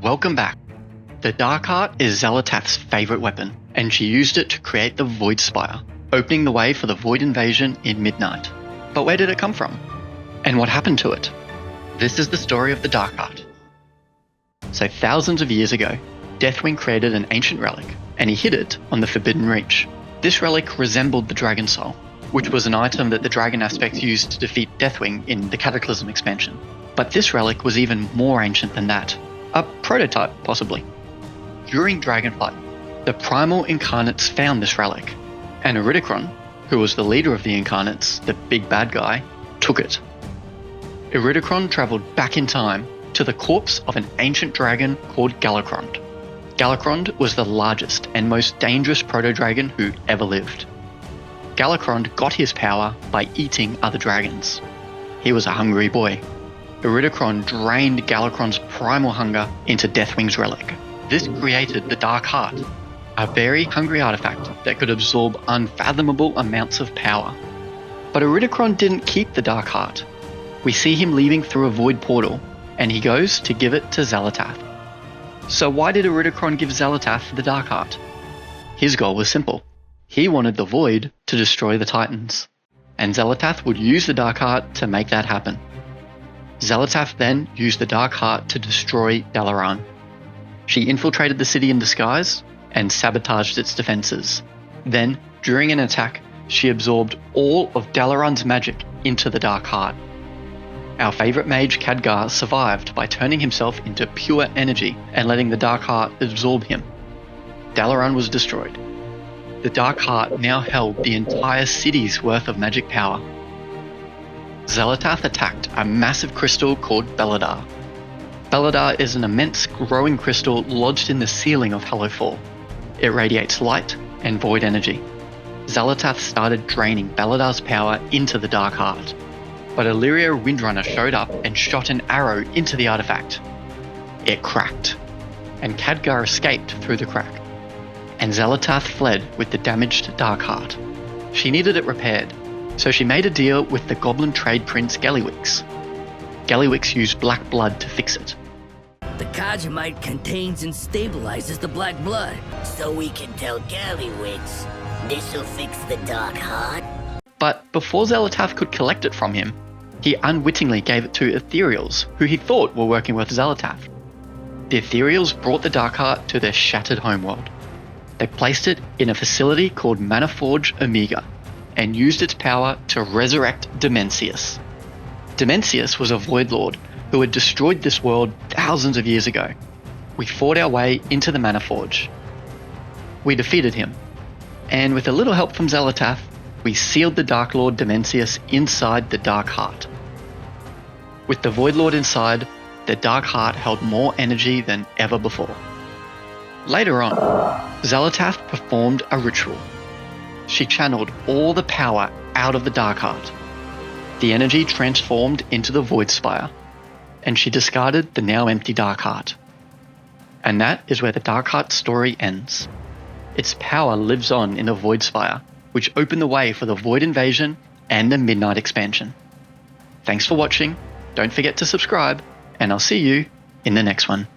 welcome back. The Dark Heart is Xal'atath's favourite weapon, and she used it to create the Void Spire, opening the way for the Void invasion in Midnight. But where did it come from? And what happened to it? This is the story of the Dark Heart. So thousands of years ago, Deathwing created an ancient relic, and he hid it on the Forbidden Reach. This relic resembled the Dragon Soul, which was an item that the Dragon aspects used to defeat Deathwing in the Cataclysm expansion. But this relic was even more ancient than that. A prototype, possibly. During Dragonflight, the Primal Incarnates found this relic, and Iridikron, who was the leader of the Incarnates, the big bad guy, took it. Iridikron travelled back in time to the corpse of an ancient dragon called Galakrond. Galakrond was the largest and most dangerous proto-dragon who ever lived. Galakrond got his power by eating other dragons. He was a hungry boy. Iridikron drained Galakrond's primal hunger into Deathwing's relic. This created the Dark Heart, a very hungry artifact that could absorb unfathomable amounts of power. But Iridikron didn't keep the Dark Heart. We see him leaving through a void portal, and he goes to give it to Xal'atath. So why did Iridikron give Xal'atath the Dark Heart? His goal was simple. He wanted the Void to destroy the Titans, and Xal'atath would use the Dark Heart to make that happen. Xal'atath then used the Dark Heart to destroy Dalaran. She infiltrated the city in disguise and sabotaged its defenses. Then, during an attack, she absorbed all of Dalaran's magic into the Dark Heart. Our favourite mage Khadgar survived by turning himself into pure energy and letting the Dark Heart absorb him. Dalaran was destroyed. The Dark Heart now held the entire city's worth of magic power. Xal'atath attacked a massive crystal called Beledar. Beledar is an immense growing crystal lodged in the ceiling of Hallowfall. It radiates light and void energy. Xal'atath started draining Beledar's power into the Dark Heart, but Illyria Windrunner showed up and shot an arrow into the artifact. It cracked, and Khadgar escaped through the crack, and Xal'atath fled with the damaged Dark Heart. She needed it repaired, so she made a deal with the goblin trade prince Gallywix. Gallywix used black blood to fix it. The Kajamite contains and stabilizes the black blood. So we can tell Gallywix, this'll fix the Dark Heart? But before Xal'atath could collect it from him, he unwittingly gave it to Ethereals, who he thought were working with Xal'atath. The Ethereals brought the Dark Heart to their shattered homeworld. They placed it in a facility called Manaforge Omega, and used its power to resurrect Dimensius. Dimensius was a Void Lord who had destroyed this world thousands of years ago. We fought our way into the Manaforge. We defeated him, and with a little help from Xal'atath, we sealed the Dark Lord Dimensius inside the Dark Heart. With the Void Lord inside, the Dark Heart held more energy than ever before. Later on, Xal'atath performed a ritual. She channeled all the power out of the Dark Heart. The energy transformed into the Void Spire, and she discarded the now empty Dark Heart. And that is where the Dark Heart story ends. Its power lives on in the Void Spire, which opened the way for the Void Invasion and the Midnight expansion. Thanks for watching, don't forget to subscribe, and I'll see you in the next one.